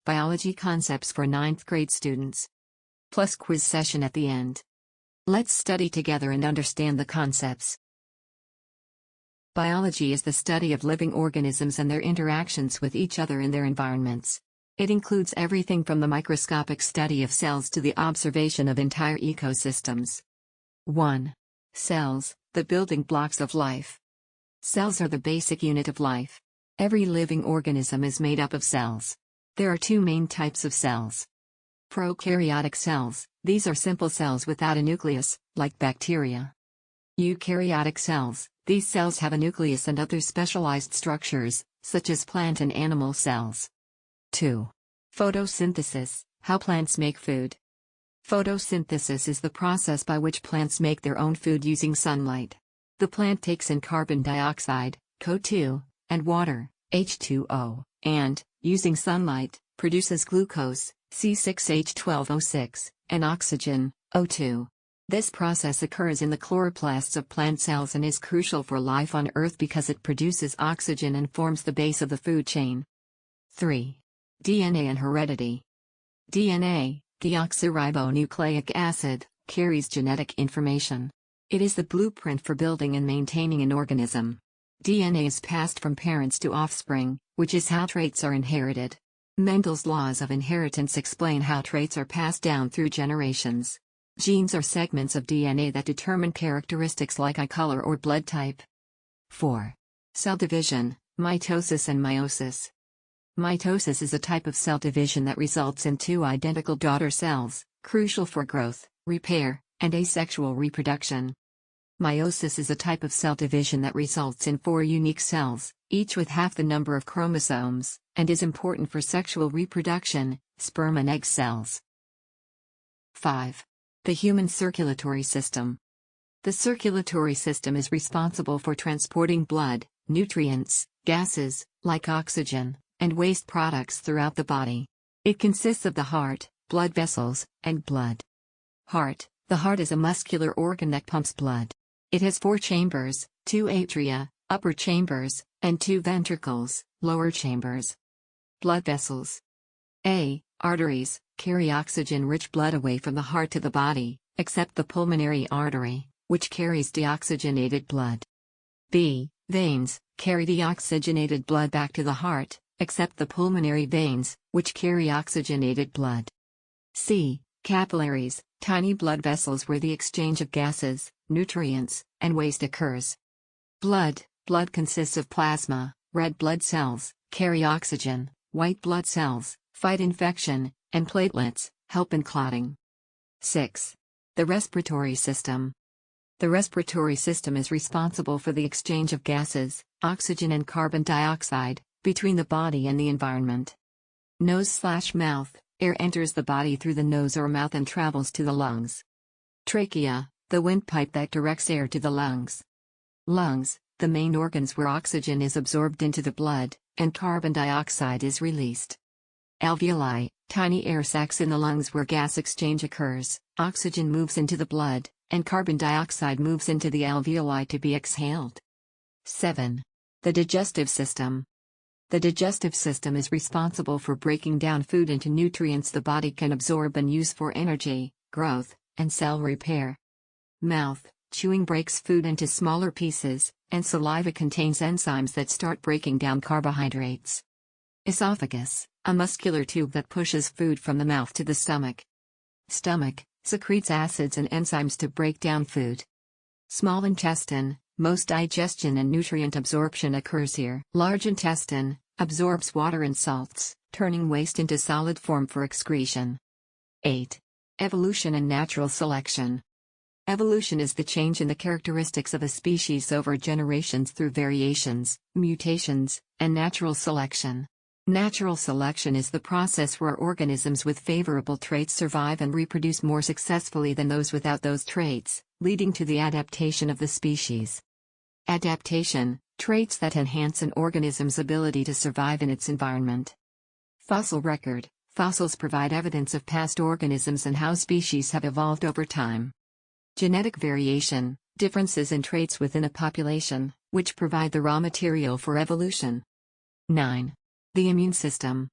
Biology Concepts for 9th grade students. Plus quiz session at the end. Let's study together and understand the concepts. Biology is the study of living organisms and their interactions with each other in their environments. It includes everything from the microscopic study of cells to the observation of entire ecosystems. 1. Cells, the building blocks of life. Cells are the basic unit of life. Every living organism is made up of cells. There are two main types of cells. Prokaryotic cells, these are simple cells without a nucleus, like bacteria. Eukaryotic cells, these cells have a nucleus and other specialized structures, such as plant and animal cells. 2. Photosynthesis, how plants make food. Photosynthesis is the process by which plants make their own food using sunlight. The plant takes in carbon dioxide, CO2, and water, H2O, and, using sunlight, produces glucose, C6H12O6, and oxygen, O2. This process occurs in the chloroplasts of plant cells and is crucial for life on Earth because it produces oxygen and forms the base of the food chain. 3. DNA and heredity. DNA, deoxyribonucleic acid, carries genetic information. It is the blueprint for building and maintaining an organism. DNA is passed from parents to offspring, which is how traits are inherited. Mendel's laws of inheritance explain how traits are passed down through generations. Genes are segments of DNA that determine characteristics like eye color or blood type. 4. Cell division, mitosis and meiosis. Mitosis is a type of cell division that results in two identical daughter cells, crucial for growth, repair, and asexual reproduction. Meiosis is a type of cell division that results in 4 unique cells, each with half the number of chromosomes, and is important for sexual reproduction, sperm and egg cells. 5. The human circulatory system. The circulatory system is responsible for transporting blood, nutrients, gases, like oxygen, and waste products throughout the body. It consists of the heart, blood vessels, and blood. Heart. The heart is a muscular organ that pumps blood. It has 4 chambers, 2 atria, upper chambers, and 2 ventricles, lower chambers. Blood vessels. A. Arteries, carry oxygen-rich blood away from the heart to the body, except the pulmonary artery, which carries deoxygenated blood. B. Veins, carry deoxygenated blood back to the heart, except the pulmonary veins, which carry oxygenated blood. C. Capillaries, tiny blood vessels where the exchange of gases, nutrients, and waste occurs. Blood consists of plasma, red blood cells, carry oxygen, white blood cells, fight infection, and platelets, help in clotting. 6. The respiratory system. The respiratory system is responsible for the exchange of gases, oxygen and carbon dioxide, between the body and the environment. Nose/mouth, air enters the body through the nose or mouth and travels to the lungs. Trachea, the windpipe that directs air to the lungs. Lungs, the main organs where oxygen is absorbed into the blood, and carbon dioxide is released. Alveoli, tiny air sacs in the lungs where gas exchange occurs, oxygen moves into the blood, and carbon dioxide moves into the alveoli to be exhaled. 7. The digestive system. The digestive system is responsible for breaking down food into nutrients the body can absorb and use for energy, growth, and cell repair. Mouth, chewing breaks food into smaller pieces, and saliva contains enzymes that start breaking down carbohydrates. Esophagus, a muscular tube that pushes food from the mouth to the stomach. Stomach, secretes acids and enzymes to break down food. Small intestine, most digestion and nutrient absorption occurs here. Large intestine, absorbs water and salts, turning waste into solid form for excretion. 8. Evolution and natural selection. Evolution is the change in the characteristics of a species over generations through variations, mutations, and natural selection. Natural selection is the process where organisms with favorable traits survive and reproduce more successfully than those without those traits, leading to the adaptation of the species. Adaptation, traits that enhance an organism's ability to survive in its environment. Fossil record, fossils provide evidence of past organisms and how species have evolved over time. Genetic variation, differences in traits within a population, which provide the raw material for evolution. 9. The immune system.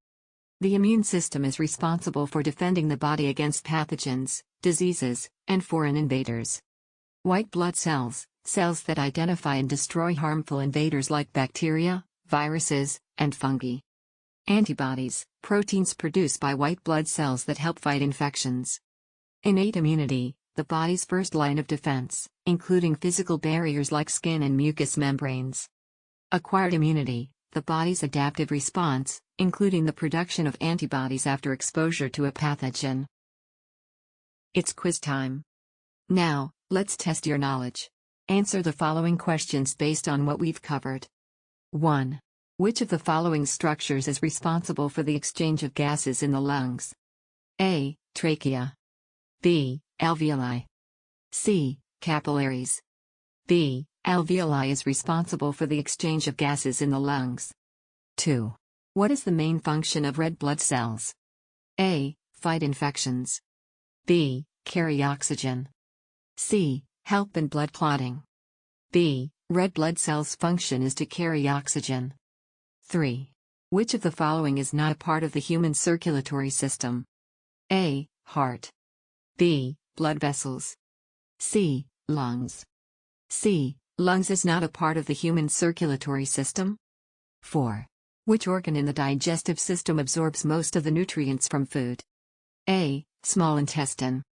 The immune system is responsible for defending the body against pathogens, diseases, and foreign invaders. White blood cells, cells that identify and destroy harmful invaders like bacteria, viruses, and fungi. Antibodies, proteins produced by white blood cells that help fight infections. Innate immunity, the body's first line of defense, including physical barriers like skin and mucous membranes. Acquired immunity, the body's adaptive response, including the production of antibodies after exposure to a pathogen. It's quiz time. Now, let's test your knowledge. Answer the following questions based on what we've covered. 1. Which of the following structures is responsible for the exchange of gases in the lungs? A. Trachea. B. Alveoli. C. Capillaries. B. Alveoli is responsible for the exchange of gases in the lungs. 2. What is the main function of red blood cells? A. Fight infections. B. Carry oxygen. C. Help in blood clotting. B. Red blood cells' function is to carry oxygen. 3. Which of the following is not a part of the human circulatory system? A. Heart. B. Blood vessels. C. Lungs. C. Lungs is not a part of the human circulatory system. 4. Which organ in the digestive system absorbs most of the nutrients from food? A. Small intestine.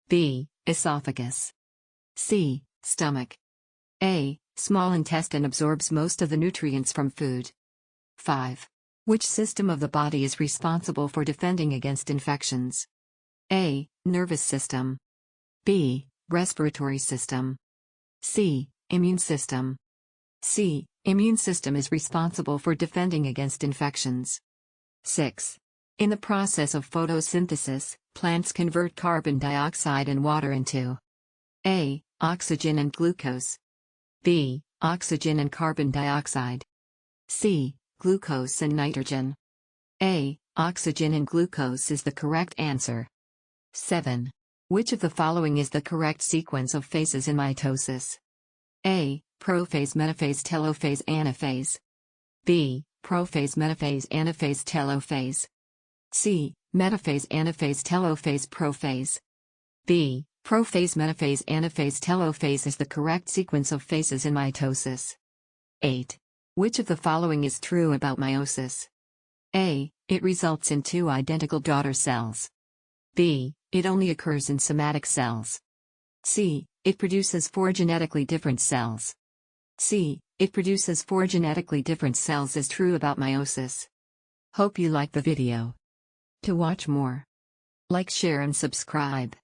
B. Esophagus. C. Stomach. A. Small intestine absorbs most of the nutrients from food. 5. Which system of the body is responsible for defending against infections? A. Nervous system. B. Respiratory system. C. Immune system. C. Immune system is responsible for defending against infections. 6. In the process of photosynthesis, plants convert carbon dioxide and water into A. Oxygen and glucose. B. Oxygen and carbon dioxide. C. Glucose and nitrogen. A. Oxygen and glucose is the correct answer. 7. Which of the following is the correct sequence of phases in mitosis? A. Prophase, metaphase, telophase, anaphase. B. Prophase, metaphase, anaphase, telophase. C. Metaphase, anaphase, telophase, prophase. B. Prophase, metaphase, anaphase, telophase is the correct sequence of phases in mitosis. 8. Which of the following is true about meiosis? A. It results in two identical daughter cells. B. It only occurs in somatic cells. C. It produces four genetically different cells. C. It produces four genetically different cells is true about meiosis. Hope you liked the video. To watch more, like, share and subscribe.